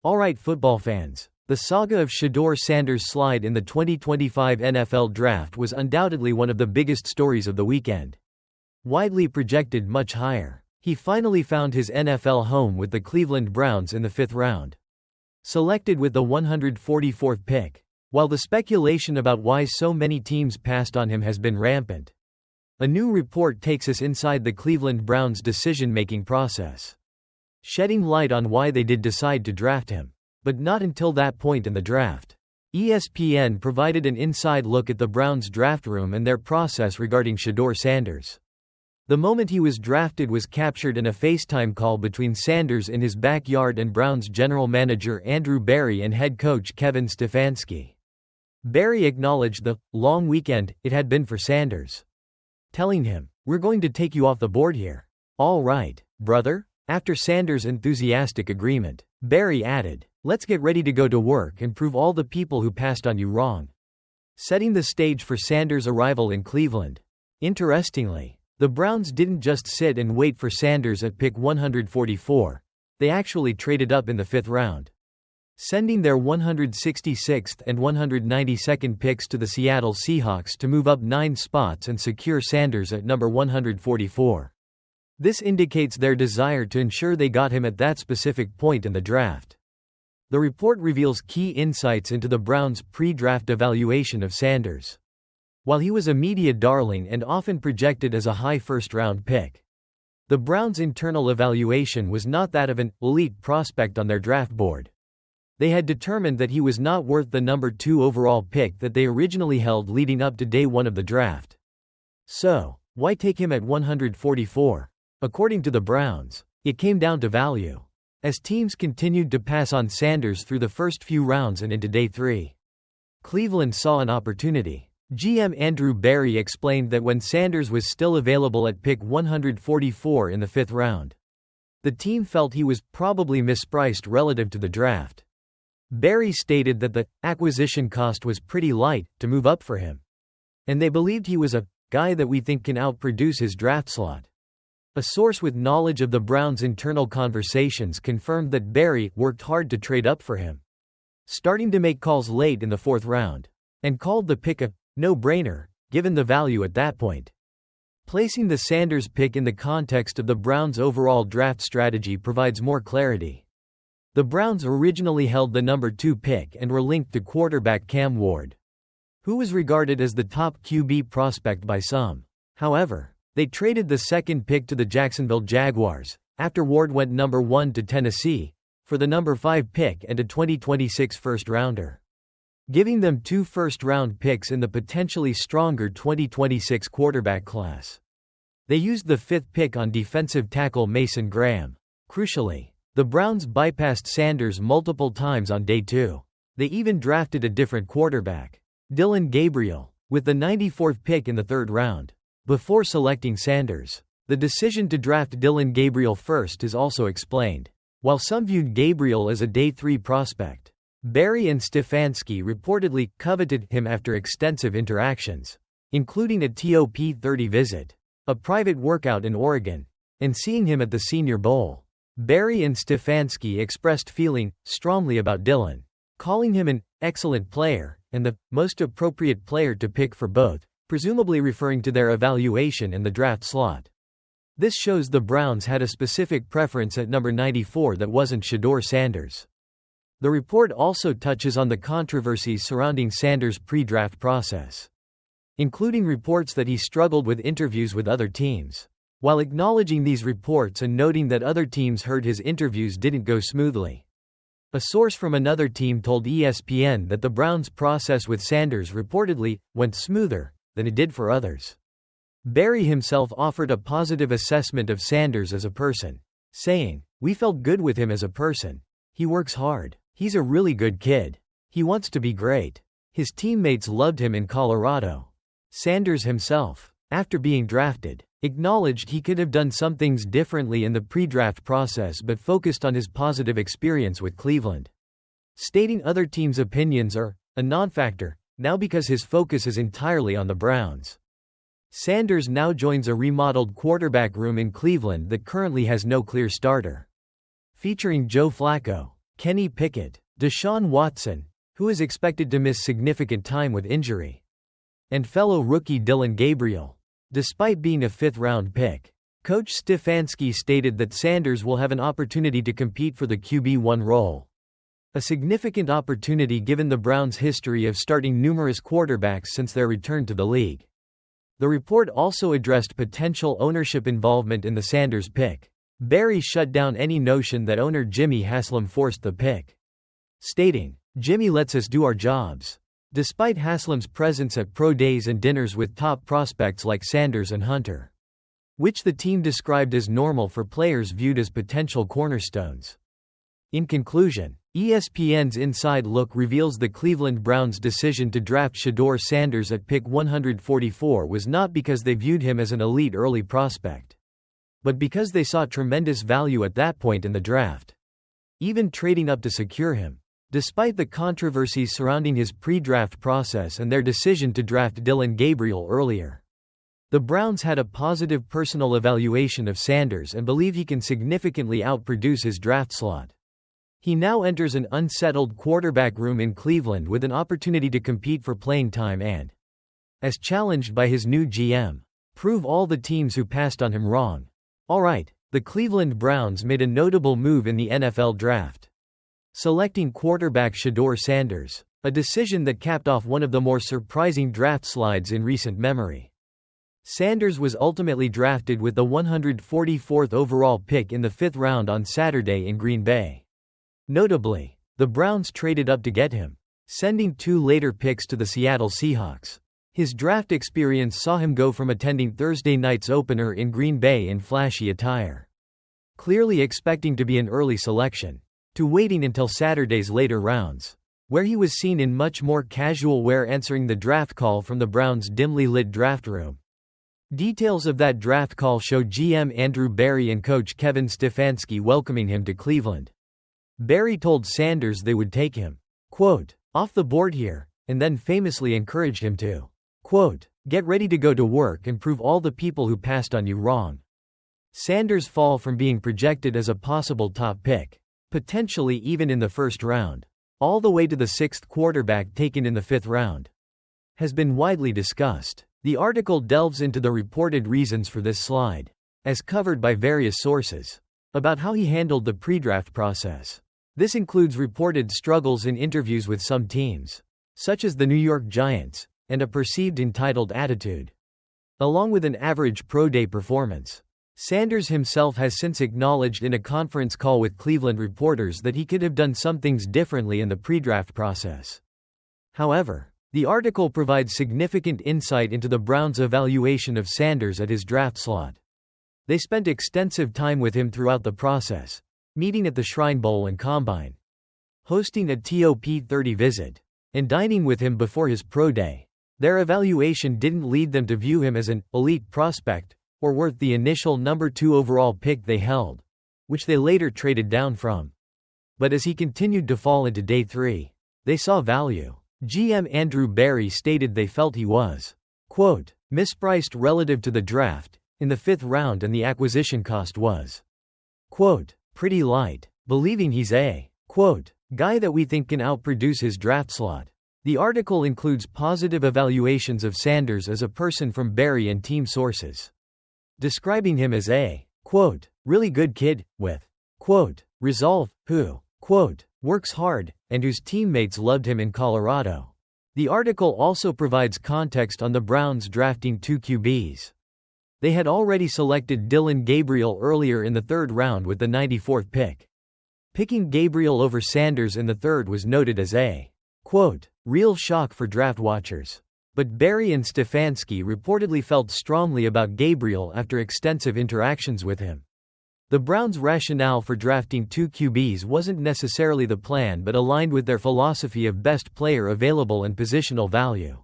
Alright football fans, the saga of Shedeur Sanders' slide in the 2025 NFL Draft was undoubtedly one of the biggest stories of the weekend. Widely projected much higher, he finally found his NFL home with the Cleveland Browns in the 5th round. Selected with the 144th pick. While the speculation about why so many teams passed on him has been rampant, a new report takes us inside the Cleveland Browns' decision-making process, shedding light on why they did decide to draft him. But not until that point in the draft. ESPN provided an inside look at the Browns' draft room and their process regarding Shedeur Sanders. The moment he was drafted was captured in a FaceTime call between Sanders in his backyard and Browns general manager Andrew Berry and head coach Kevin Stefanski. Berry acknowledged the long weekend it had been for Sanders, telling him, "We're going to take you off the board here." "All right, brother." After Sanders' enthusiastic agreement, Berry added, "Let's get ready to go to work and prove all the people who passed on you wrong." Setting the stage for Sanders' arrival in Cleveland. Interestingly, the Browns didn't just sit and wait for Sanders at pick 144, they actually traded up in the 5th round, sending their 166th and 192nd picks to the Seattle Seahawks to move up 9 spots and secure Sanders at number 144. This indicates their desire to ensure they got him at that specific point in the draft. The report reveals key insights into the Browns' pre-draft evaluation of Sanders. While he was a media darling and often projected as a high first-round pick, the Browns' internal evaluation was not that of an elite prospect on their draft board. They had determined that he was not worth the number 2 overall pick that they originally held leading up to day 1 of the draft. So, why take him at 144? According to the Browns, it came down to value. As teams continued to pass on Sanders through the first few rounds and into day 3, Cleveland saw an opportunity. GM Andrew Berry explained that when Sanders was still available at pick 144 in the 5th round, the team felt he was probably mispriced relative to the draft. Berry stated that the acquisition cost was pretty light to move up for him, and they believed he was a guy that we think can outproduce his draft slot. A source with knowledge of the Browns' internal conversations confirmed that Berry worked hard to trade up for him, starting to make calls late in the 4th round, and called the pick a no-brainer, given the value at that point. Placing the Sanders pick in the context of the Browns' overall draft strategy provides more clarity. The Browns originally held the number 2 pick and were linked to quarterback Cam Ward, who was regarded as the top QB prospect by some. However, they traded the 2nd pick to the Jacksonville Jaguars, after Ward went number 1 to Tennessee, for the number 5 pick and a 2026 first-rounder, giving them 2 first-round picks in the potentially stronger 2026 quarterback class. They used the 5th pick on defensive tackle Mason Graham. Crucially, the Browns bypassed Sanders multiple times on day 2. They even drafted a different quarterback, Dillon Gabriel, with the 94th pick in the 3rd round. Before selecting Sanders, the decision to draft Dillon Gabriel first is also explained. While some viewed Gabriel as a day 3 prospect, Berry and Stefanski reportedly coveted him after extensive interactions, including a Top 30 visit, a private workout in Oregon, and seeing him at the Senior Bowl. Berry and Stefanski expressed feeling strongly about Dillon, calling him an excellent player and the most appropriate player to pick for both, presumably referring to their evaluation in the draft slot. This shows the Browns had a specific preference at number 94 that wasn't Shedeur Sanders. The report also touches on the controversies surrounding Sanders' pre-draft process, including reports that he struggled with interviews with other teams. While acknowledging these reports and noting that other teams heard his interviews didn't go smoothly, a source from another team told ESPN that the Browns' process with Sanders reportedly went smoother than it did for others. Berry himself offered a positive assessment of Sanders as a person, saying, "We felt good with him as a person. He works hard. He's a really good kid. He wants to be great. His teammates loved him in Colorado." Sanders himself, after being drafted, acknowledged he could have done some things differently in the pre-draft process but focused on his positive experience with Cleveland, stating other teams' opinions are a non-factor now because his focus is entirely on the Browns. Sanders now joins a remodeled quarterback room in Cleveland that currently has no clear starter, featuring Joe Flacco, Kenny Pickett, Deshaun Watson, who is expected to miss significant time with injury, and fellow rookie Dillon Gabriel. Despite being a fifth-round pick, Coach Stefanski stated that Sanders will have an opportunity to compete for the QB1 role. A significant opportunity given the Browns' history of starting numerous quarterbacks since their return to the league. The report also addressed potential ownership involvement in the Sanders pick. Barry shut down any notion that owner Jimmy Haslam forced the pick, stating, "Jimmy lets us do our jobs." Despite Haslam's presence at pro days and dinners with top prospects like Sanders and Hunter, which the team described as normal for players viewed as potential cornerstones. In conclusion, ESPN's Inside Look reveals the Cleveland Browns' decision to draft Shedeur Sanders at pick 144 was not because they viewed him as an elite early prospect, but because they saw tremendous value at that point in the draft, even trading up to secure him. Despite the controversies surrounding his pre-draft process and their decision to draft Dillon Gabriel earlier, the Browns had a positive personal evaluation of Sanders and believe he can significantly outproduce his draft slot. He now enters an unsettled quarterback room in Cleveland with an opportunity to compete for playing time and, as challenged by his new GM, prove all the teams who passed on him wrong. Alright, the Cleveland Browns made a notable move in the NFL draft, selecting quarterback Shedeur Sanders, a decision that capped off one of the more surprising draft slides in recent memory. Sanders was ultimately drafted with the 144th overall pick in the 5th round on Saturday in Green Bay. Notably, the Browns traded up to get him, sending 2 later picks to the Seattle Seahawks. His draft experience saw him go from attending Thursday night's opener in Green Bay in flashy attire, clearly expecting to be an early selection, to waiting until Saturday's later rounds, where he was seen in much more casual wear answering the draft call from the Browns' dimly lit draft room. Details of that draft call show GM Andrew Berry and coach Kevin Stefanski welcoming him to Cleveland. Berry told Sanders they would take him, quote, "off the board here," and then famously encouraged him to, quote, "get ready to go to work and prove all the people who passed on you wrong." Sanders' fall from being projected as a possible top pick, potentially even in the 1st round, all the way to the 6th quarterback taken in the 5th round, has been widely discussed. The article delves into the reported reasons for this slide, as covered by various sources, about how he handled the pre-draft process. This includes reported struggles in interviews with some teams, such as the New York Giants, and a perceived entitled attitude, along with an average pro day performance. Sanders himself has since acknowledged in a conference call with Cleveland reporters that he could have done some things differently in the pre-draft process. However, the article provides significant insight into the Browns' evaluation of Sanders at his draft slot. They spent extensive time with him throughout the process, meeting at the Shrine Bowl and Combine, hosting a Top 30 visit, and dining with him before his pro day. Their evaluation didn't lead them to view him as an elite prospect, or worth the initial number 2 overall pick they held, which they later traded down from. But as he continued to fall into day 3, they saw value. GM Andrew Berry stated they felt he was, quote, "mispriced relative to the draft, in the 5th round and the acquisition cost was, quote, pretty light, believing he's a, quote, guy that we think can outproduce his draft slot." The article includes positive evaluations of Sanders as a person from Berry and team sources, describing him as a, quote, really good kid, with, quote, resolve, who, quote, works hard, and whose teammates loved him in Colorado. The article also provides context on the Browns drafting 2 QBs. They had already selected Dillon Gabriel earlier in the 3rd round with the 94th pick. Picking Gabriel over Sanders in the 3rd was noted as a, quote, real shock for draft watchers. But Berry and Stefanski reportedly felt strongly about Gabriel after extensive interactions with him. The Browns' rationale for drafting 2 QBs wasn't necessarily the plan but aligned with their philosophy of best player available and positional value,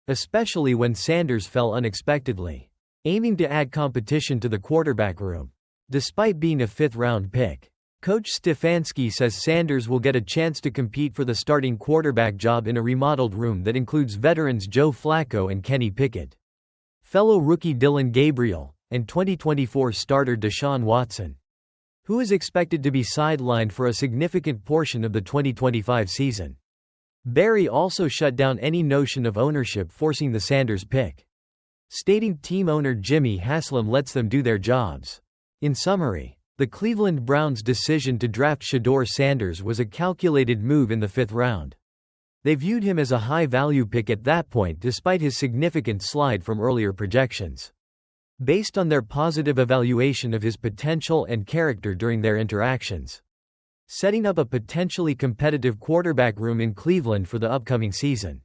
especially when Sanders fell unexpectedly, aiming to add competition to the quarterback room. Despite being a 5th-round pick, Coach Stefanski says Sanders will get a chance to compete for the starting quarterback job in a remodeled room that includes veterans Joe Flacco and Kenny Pickett, fellow rookie Dillon Gabriel, and 2024 starter Deshaun Watson. who is expected to be sidelined for a significant portion of the 2025 season. Barry also shut down any notion of ownership forcing the Sanders pick, stating team owner Jimmy Haslam lets them do their jobs. In summary, the Cleveland Browns' decision to draft Shedeur Sanders was a calculated move in the 5th round. They viewed him as a high-value pick at that point despite his significant slide from earlier projections. Based on their positive evaluation of his potential and character during their interactions, setting up a potentially competitive quarterback room in Cleveland for the upcoming season.